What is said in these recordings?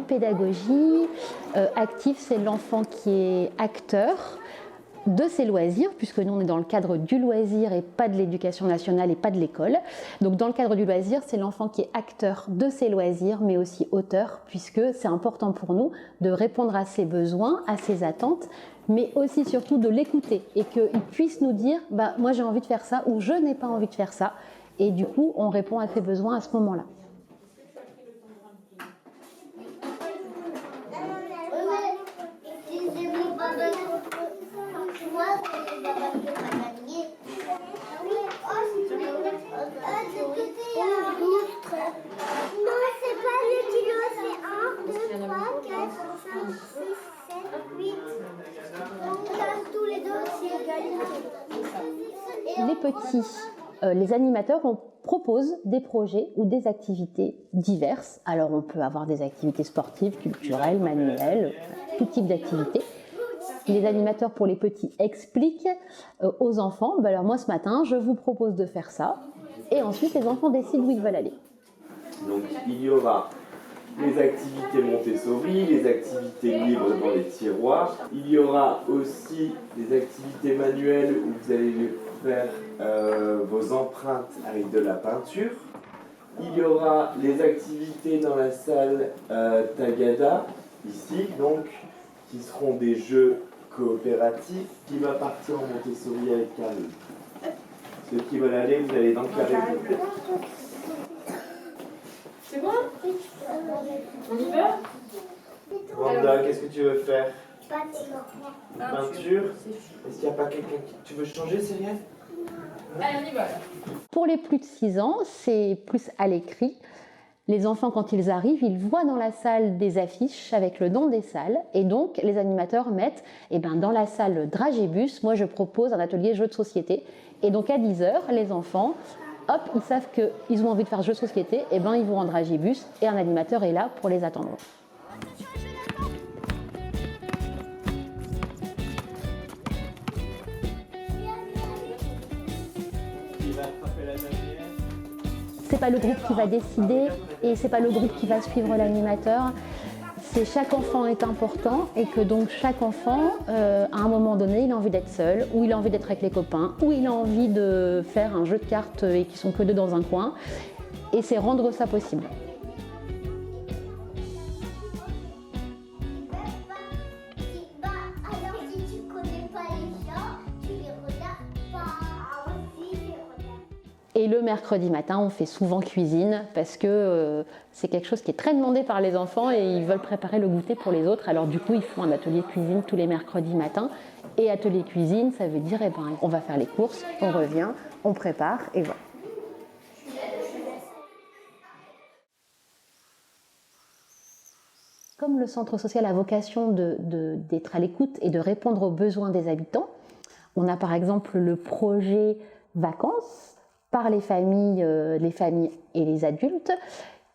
pédagogie active, c'est l'enfant qui est acteur de ses loisirs, puisque nous on est dans le cadre du loisir et pas de l'éducation nationale et pas de l'école. Donc dans le cadre du loisir, c'est l'enfant qui est acteur de ses loisirs, mais aussi auteur, puisque c'est important pour nous de répondre à ses besoins, à ses attentes, mais aussi surtout de l'écouter et qu'il puisse nous dire moi j'ai envie de faire ça ou je n'ai pas envie de faire ça. Et du coup, on répond à ses besoins à ce moment-là. Les petits, les animateurs, on propose des projets ou des activités diverses. Alors on peut avoir des activités sportives, culturelles, manuelles, tout type d'activités. Les animateurs pour les petits expliquent aux enfants, alors moi ce matin je vous propose de faire ça, et ensuite les enfants décident où ils veulent aller. Donc il y aura les activités Montessori, les activités libres dans les tiroirs. Il y aura aussi des activités manuelles où vous allez faire vos empreintes avec de la peinture. Il y aura les activités dans la salle Tagada, ici, donc, qui seront des jeux coopératifs. Qui va partir en Montessori avec Caroline? Ceux qui veulent aller, vous allez dans le carré. C'est bon? On y va? Wanda, qu'est-ce que tu veux faire? Peinture. Est-ce qu'il n'y a pas quelqu'un qui... Tu veux changer, Cyril? Allez, on y va. Pour les plus de 6 ans, c'est plus à l'écrit. Les enfants, quand ils arrivent, ils voient dans la salle des affiches avec le nom des salles. Et donc, les animateurs mettent, dans la salle Dragébus, moi je propose un atelier jeu de société. Et donc, à 10h, les enfants, hop, ils savent qu'ils ont envie de faire jeu de société, ils vont en Dragébus et un animateur est là pour les attendre. C'est pas le groupe qui va décider et c'est pas le groupe qui va suivre l'animateur. C'est chaque enfant est important et que donc chaque enfant, à un moment donné, il a envie d'être seul, ou il a envie d'être avec les copains, ou il a envie de faire un jeu de cartes et qui sont que deux dans un coin. Et c'est rendre ça possible. Et le mercredi matin, on fait souvent cuisine parce que c'est quelque chose qui est très demandé par les enfants et ils veulent préparer le goûter pour les autres. Alors du coup, ils font un atelier cuisine tous les mercredis matins. Et atelier cuisine, ça veut dire on va faire les courses, on revient, on prépare et voilà. Comme le centre social a vocation d'être à l'écoute et de répondre aux besoins des habitants, on a par exemple le projet vacances par les familles et les adultes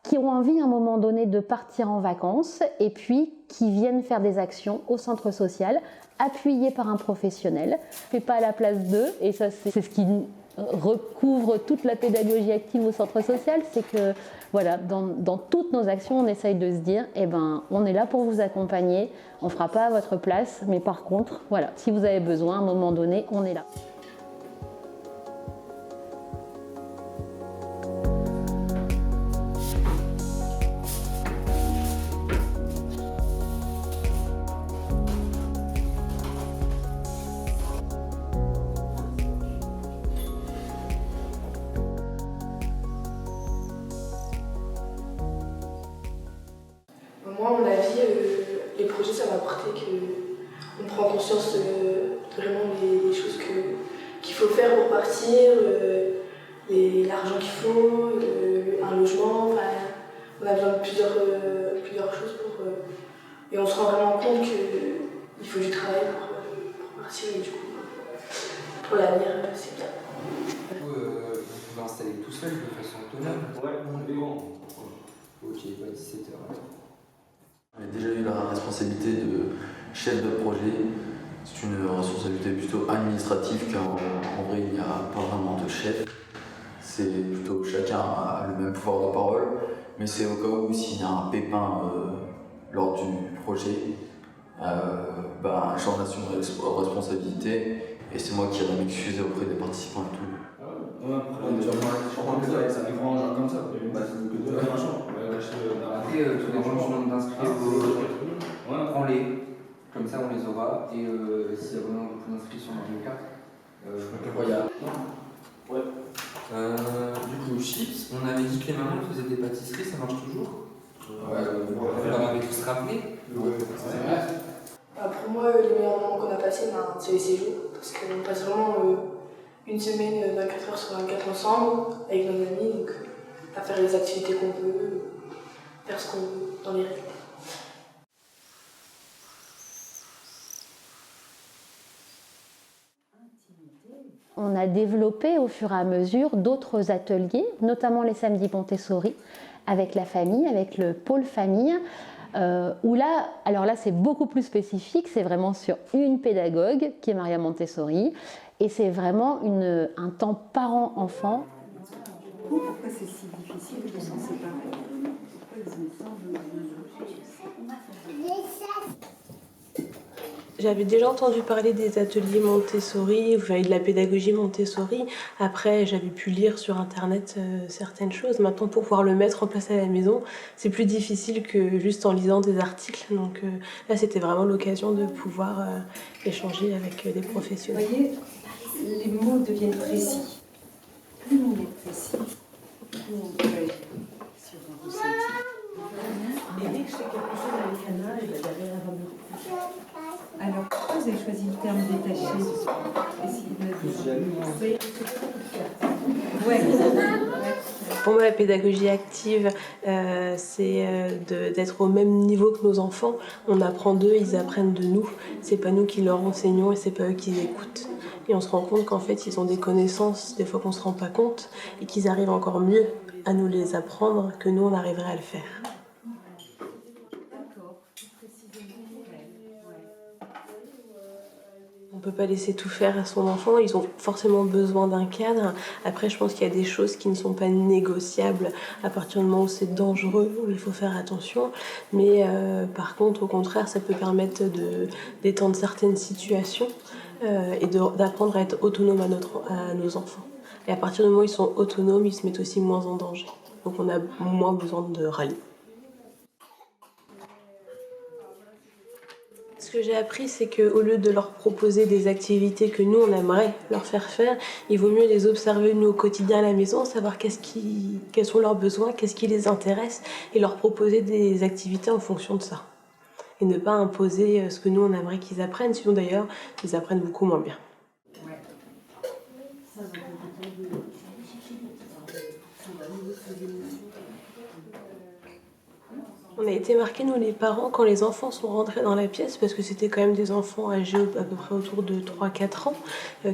qui ont envie à un moment donné de partir en vacances et puis qui viennent faire des actions au centre social appuyées par un professionnel. On ne fait pas à la place d'eux et ça c'est ce qui recouvre toute la pédagogie active au centre social, c'est que voilà, dans toutes nos actions on essaye de se dire on est là pour vous accompagner, on ne fera pas à votre place, mais par contre voilà, si vous avez besoin à un moment donné, on est là. Moi, à mon avis, les projets, ça va apporter qu'on prend conscience vraiment des choses qu'il faut faire pour partir, l'argent qu'il faut, un logement, on a besoin de plusieurs choses et on se rend vraiment compte qu'il faut du travail pour partir et du coup, pour l'avenir, c'est bien. Vous pouvez installer tout seul de façon autonome? Ouais, bon. Ok, 17h. J'ai déjà eu la responsabilité de chef de projet. C'est une responsabilité plutôt administrative qu'en vrai il n'y a pas vraiment de chef. C'est plutôt chacun a le même pouvoir de parole, mais c'est au cas où s'il y a un pépin lors du projet, j'en assume responsabilité et c'est moi qui irai m'excuser auprès des participants et tout. Ça dépend genre comme ça. Après, tous les gens qui vont d'inscrire, prends-les, comme ça on les aura, et s'il y a besoin de plus d'inscriptions dans le cas, du coup, chips, on avait dit que les mamans faisaient des pâtisseries, ça marche toujours. Vous leur avez tous rappelé. Pour moi, les meilleurs moments qu'on a passés, c'est les séjours, parce qu'on passe vraiment une semaine, 24 heures sur 24 ensemble, avec nos amis, donc à faire les activités qu'on veut, faire ce qu'on veut dans les règles. On a développé au fur et à mesure d'autres ateliers, notamment les samedis Montessori, avec la famille, avec le pôle famille, où là, alors là c'est beaucoup plus spécifique, c'est vraiment sur une pédagogue qui est Maria Montessori, et c'est vraiment un temps parent-enfant. Pourquoi c'est si difficile de s'en séparer? J'avais déjà entendu parler des ateliers Montessori, de la pédagogie Montessori. Après, j'avais pu lire sur Internet certaines choses. Maintenant, pour pouvoir le mettre en place à la maison, c'est plus difficile que juste en lisant des articles. Donc là, c'était vraiment l'occasion de pouvoir échanger avec des professionnels. Vous voyez, les mots deviennent précis. Plus on est précis, plus on peut agir sur un ressenti. Et dès que je fais quelque chose avec Anna, elle va derrière un peu plus. Alors, pourquoi vous avez choisi le terme détaché? Pour moi, la pédagogie active, c'est d'être au même niveau que nos enfants. On apprend d'eux, ils apprennent de nous. C'est pas nous qui leur enseignons et c'est pas eux qui écoutent. Et on se rend compte qu'en fait, ils ont des connaissances, des fois qu'on se rend pas compte, et qu'ils arrivent encore mieux à nous les apprendre que nous, on arriverait à le faire. On ne peut pas laisser tout faire à son enfant, ils ont forcément besoin d'un cadre. Après, je pense qu'il y a des choses qui ne sont pas négociables à partir du moment où c'est dangereux, où il faut faire attention. Mais par contre, au contraire, ça peut permettre d'étendre certaines situations et d'apprendre à être autonome à nos enfants. Et à partir du moment où ils sont autonomes, ils se mettent aussi moins en danger. Donc on a moins besoin de râler. Ce que j'ai appris, c'est qu'au lieu de leur proposer des activités que nous, on aimerait leur faire faire, il vaut mieux les observer, nous, au quotidien à la maison, savoir quels sont leurs besoins, qu'est-ce qui les intéresse, et leur proposer des activités en fonction de ça. Et ne pas imposer ce que nous, on aimerait qu'ils apprennent, sinon d'ailleurs, ils apprennent beaucoup moins bien. On a été marqués, nous les parents, quand les enfants sont rentrés dans la pièce, parce que c'était quand même des enfants âgés à peu près autour de 3-4 ans,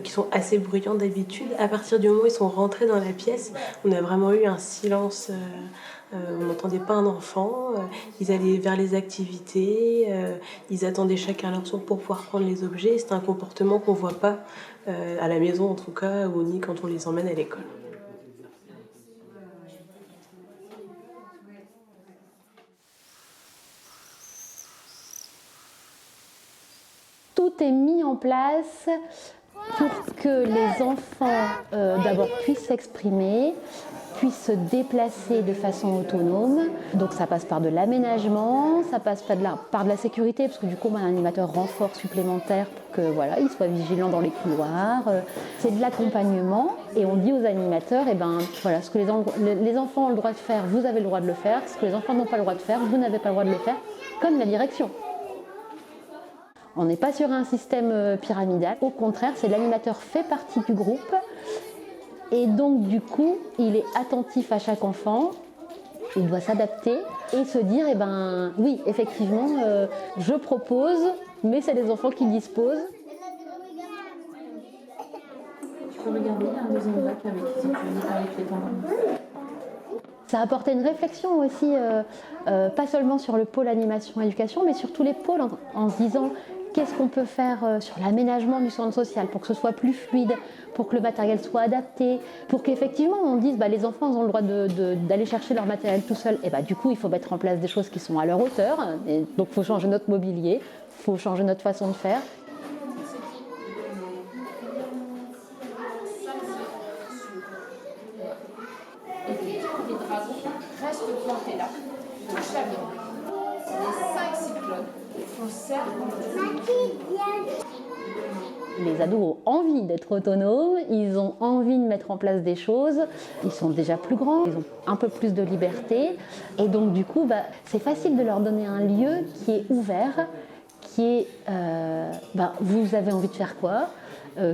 qui sont assez bruyants d'habitude. À partir du moment où ils sont rentrés dans la pièce, on a vraiment eu un silence, on n'entendait pas un enfant, ils allaient vers les activités, ils attendaient chacun leur tour pour pouvoir prendre les objets. C'est un comportement qu'on ne voit pas à la maison en tout cas, ou ni quand on les emmène à l'école. Tout est mis en place pour que les enfants d'abord puissent s'exprimer, puissent se déplacer de façon autonome. Donc ça passe par de l'aménagement, ça passe par de la sécurité, parce que du coup on a un animateur renfort supplémentaire pour que voilà, il soit vigilant dans les couloirs. C'est de l'accompagnement et on dit aux animateurs, voilà, ce que les enfants ont le droit de faire, vous avez le droit de le faire. Ce que les enfants n'ont pas le droit de faire, vous n'avez pas le droit de le faire, comme la direction. On n'est pas sur un système pyramidal, au contraire, c'est l'animateur fait partie du groupe et donc du coup, il est attentif à chaque enfant, il doit s'adapter et se dire, oui, effectivement, je propose, mais c'est les enfants qui disposent. Tu peux regarder un deuxième bac avec les tendances. Ça a apporté une réflexion aussi, pas seulement sur le pôle animation-éducation, mais sur tous les pôles, en se disant qu'est-ce qu'on peut faire sur l'aménagement du centre social pour que ce soit plus fluide, pour que le matériel soit adapté, pour qu'effectivement on dise les enfants ont le droit d'aller chercher leur matériel tout seuls. Et du coup il faut mettre en place des choses qui sont à leur hauteur, et donc il faut changer notre mobilier, il faut changer notre façon de faire. Reste planté là, chaque les 5 cyclones conservent. Les ados ont envie d'être autonomes, ils ont envie de mettre en place des choses, ils sont déjà plus grands, ils ont un peu plus de liberté et donc du coup c'est facile de leur donner un lieu qui est ouvert, qui est vous avez envie de faire quoi,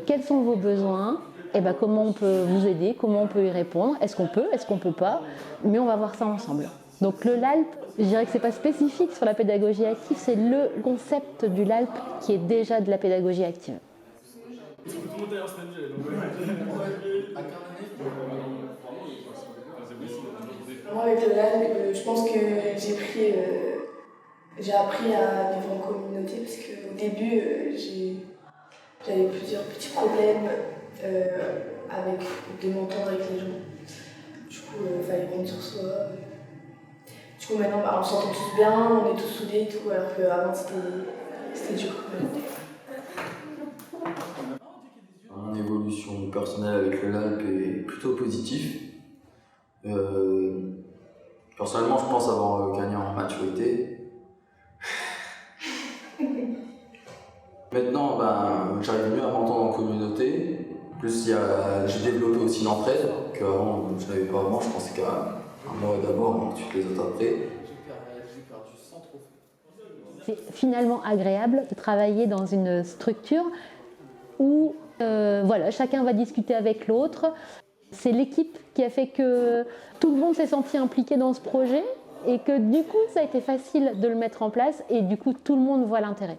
quels sont vos besoins, et comment on peut vous aider, comment on peut y répondre, est-ce qu'on peut pas, mais on va voir ça ensemble. Donc le LALP, je dirais que c'est pas spécifique sur la pédagogie active, c'est le concept du LALP qui est déjà de la pédagogie active. Moi, avec le LALP, je pense que j'ai appris à vivre en communauté parce qu'au début, j'avais plusieurs petits problèmes de m'entendre avec les gens. Du coup, il fallait prendre sur soi. Du coup, maintenant, on s'entend tous bien, on est tous soudés et tout, alors qu'avant, c'était dur. Mon évolution personnelle avec le LALP est plutôt positive. Personnellement, je pense avoir gagné en maturité. Maintenant, j'arrive mieux à m'entendre en communauté. Plus, j'ai développé aussi l'entraide, qu'avant, je n'avais pas avant. Je pensais qu'à moi d'abord, ensuite les autres après. C'est finalement agréable de travailler dans une structure où chacun va discuter avec l'autre. C'est l'équipe qui a fait que tout le monde s'est senti impliqué dans ce projet et que du coup, ça a été facile de le mettre en place et du coup, tout le monde voit l'intérêt.